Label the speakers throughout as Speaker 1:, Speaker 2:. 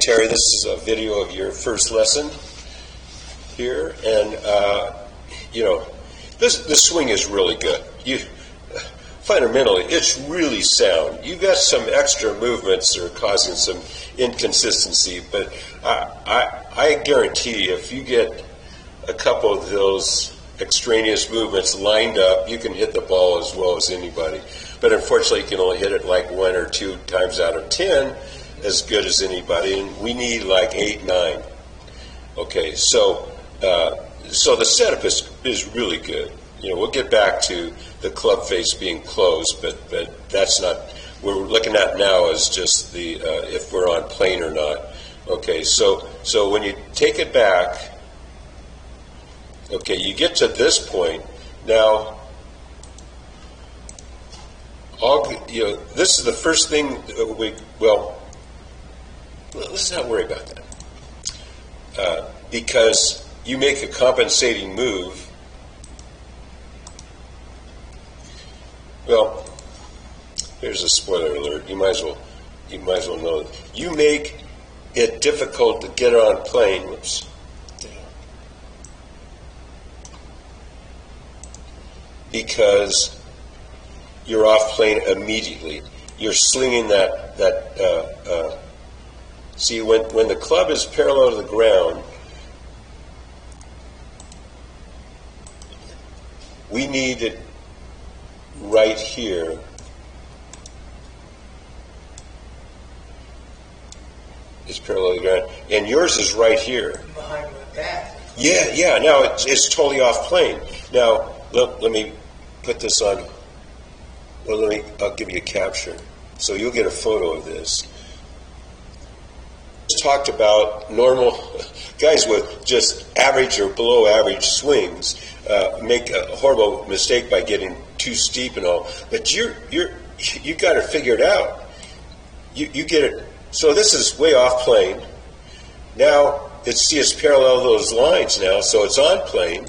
Speaker 1: Terry. This is a video of your first lesson here, and the swing is really good. Fundamentally, it's really sound. You've got some extra movements that are causing some inconsistency, but I guarantee you, if you get a couple of those extraneous movements lined up, you can hit the ball as well as anybody. But unfortunately, you can only hit it like 1 or 2 times out of 10 as good as anybody, and we need like 8, 9. Okay, so the setup is really good. We'll get back to the club face being closed, but that's not what we're looking at now is just the if we're on plane or not. Okay, so when you take it back, okay, you get to this point. Now, this is the first thing let's not worry about that. Because you make a compensating move. Well, here's a spoiler alert. You might as well know it. You make it difficult to get on plane. Whoops. Because you're off plane immediately. You're slinging that. See, when the club is parallel to the ground, we need it right here. It's parallel to the ground, and yours is right here.
Speaker 2: Behind that.
Speaker 1: Yeah. Now it's totally off plane. Now let me put this on. Well, I'll give you a capture, so you'll get a photo of this. Talked about normal guys with just average or below average swings make a horrible mistake by getting too steep and all. But you got to figure it out. You get it. So this is way off plane. Now it's parallel to those lines now, so it's on plane,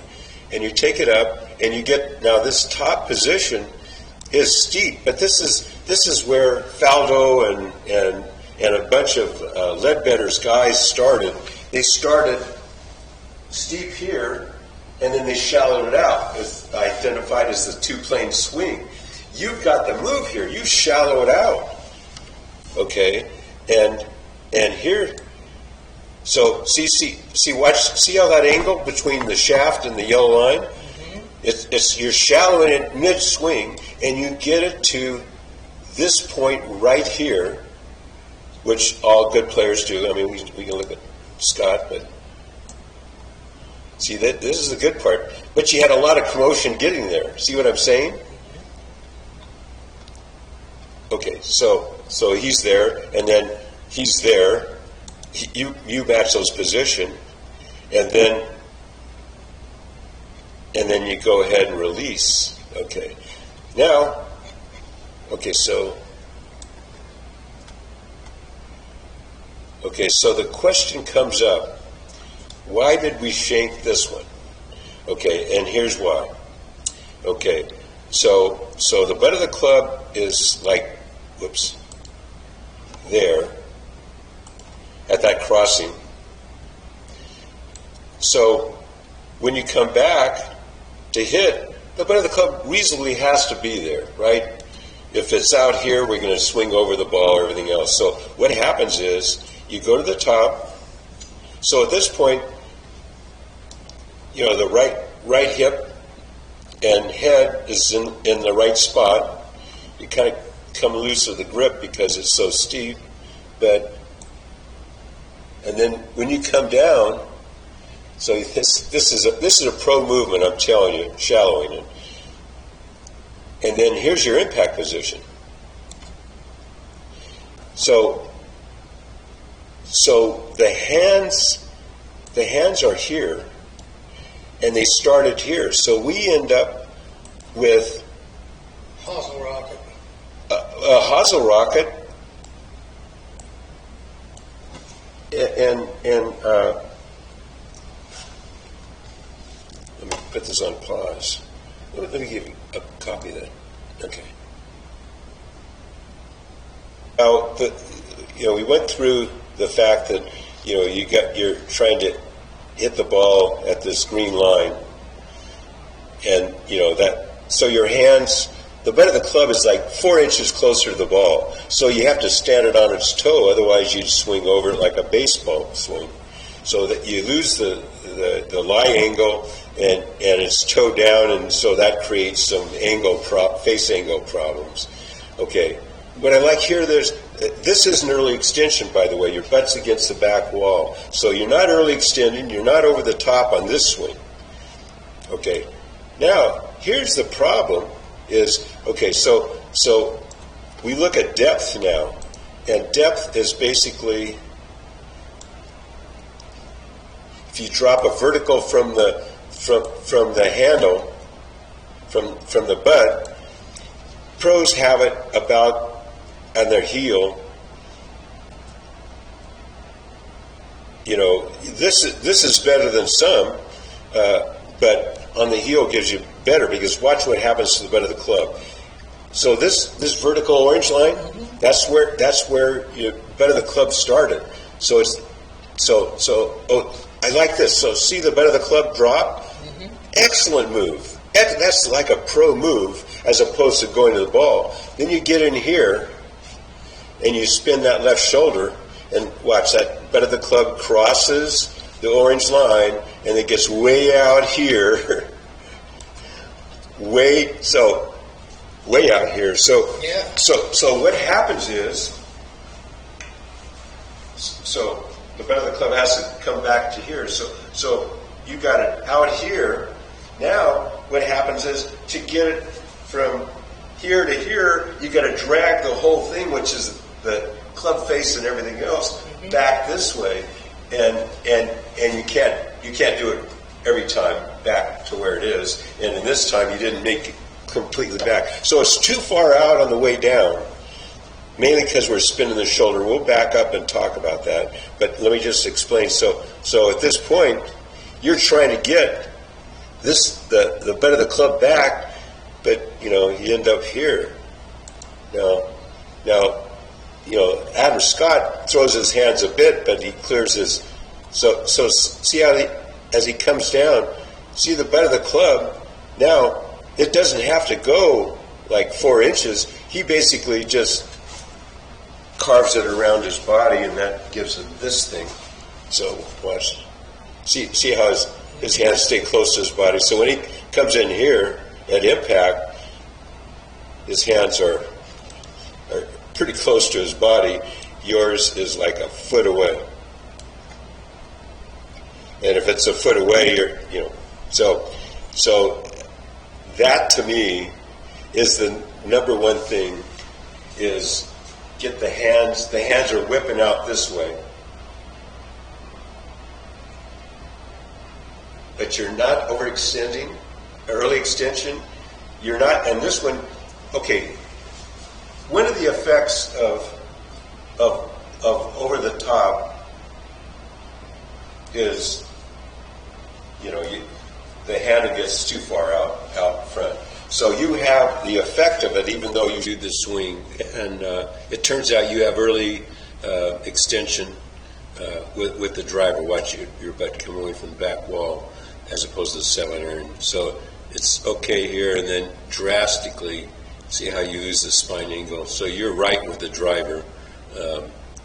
Speaker 1: and you take it up, and you get now this top position is steep, but this is where Faldo and a bunch of Ledbetter's guys started. They started steep here, and then they shallowed it out, as identified as the two-plane swing. You've got the move here. You shallow it out, okay? And here, so see, watch, see how that angle between the shaft and the yellow line? Mm-hmm. You're shallowing it mid-swing, and you get it to this point right here, which all good players do. I mean, we can look at Scott, but see, that this is the good part. But you had a lot of commotion getting there. See what I'm saying? Okay, so he's there, and then he's there. You match those position, and then you go ahead and release. Okay, now, so the question comes up, why did we shank this one? Okay, and here's why. Okay, so the butt of the club is like, whoops, there, at that crossing. So when you come back to hit, the butt of the club reasonably has to be there, right? If it's out here, we're going to swing over the ball, everything else. So what happens is, you go to the top. So at this point, the right hip and head is in the right spot. You kind of come loose of the grip because it's so steep. And then when you come down, so this is a pro movement. I'm telling you, shallowing it. And then here's your impact position. So the hands are here, and they started here. So we end up with
Speaker 2: hosel rocket.
Speaker 1: A hosel rocket, and let me put this on pause. Let me give you a copy of that. Okay. Now, we went through the fact that you're trying to hit the ball at this green line, and so your hands, the butt of the club is like 4 inches closer to the ball, so you have to stand it on its toe, otherwise you'd swing over it like a baseball swing, so that you lose the lie angle and it's toe down, and so that creates some face angle problems. Okay, what I like here, this is an early extension, by the way. Your butt's against the back wall, so you're not early extending, you're not over the top on this swing. Okay, now here's the problem is, okay, so we look at depth now, and depth is basically, if you drop a vertical from the handle, from the butt, pros have it about on their heel. This is better than some, but on the heel gives you better, because watch what happens to the butt of the club. So this vertical orange line, that's where your butt of the club started. So I like this. So see the butt of the club drop? Excellent move. That's like a pro move as opposed to going to the ball. Then you get in here and you spin that left shoulder, and watch that butt of the club crosses the orange line, and it gets way out here. way out here. So what happens is, so the butt of the club has to come back to here. So you got it out here. Now what happens is, to get it from here to here, you got to drag the whole thing, which is the club face and everything else, back this way, and you can't do it every time back to where it is. And in this time, you didn't make it completely back. So it's too far out on the way down, mainly because we're spinning the shoulder. We'll back up and talk about that, but let me just explain. So at this point, you're trying to get the butt of the club back, but you end up here. Now Adam Scott throws his hands a bit, but he clears his. So see how as he comes down, see the butt of the club. Now it doesn't have to go like 4 inches. He basically just carves it around his body, and that gives him this thing. So watch. See how his hands stay close to his body. So when he comes in here at impact, his hands are pretty close to his body. Yours is like a foot away. And if it's a foot away, so that to me is the number one thing, is get the hands are whipping out this way. But you're not overextending, early extension. You're not, and this one, okay, one of the effects of over the top is, the handle gets too far out front. So you have the effect of it, even though you do the swing, and it turns out you have early extension with the driver. Watch your butt come away from the back wall as opposed to the 7-iron. So it's okay here, and then drastically see how you use the spine angle. So you're right with the driver,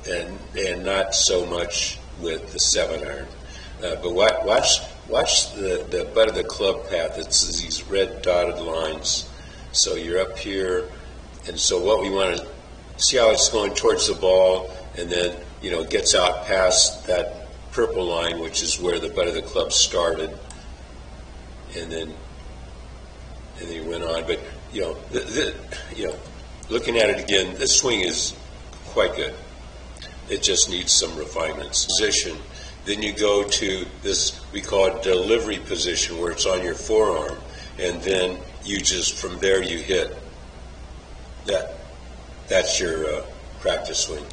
Speaker 1: and not so much with the 7-iron. But watch the butt of the club path. It's these red dotted lines. So you're up here, and so what we want to see how it's going towards the ball, and then gets out past that purple line, which is where the butt of the club started, and then you went on. But looking at it again, this swing is quite good. It just needs some refinements. Position. Then you go to this, we call it delivery position, where it's on your forearm, and then you just, from there you hit. That's your practice swing.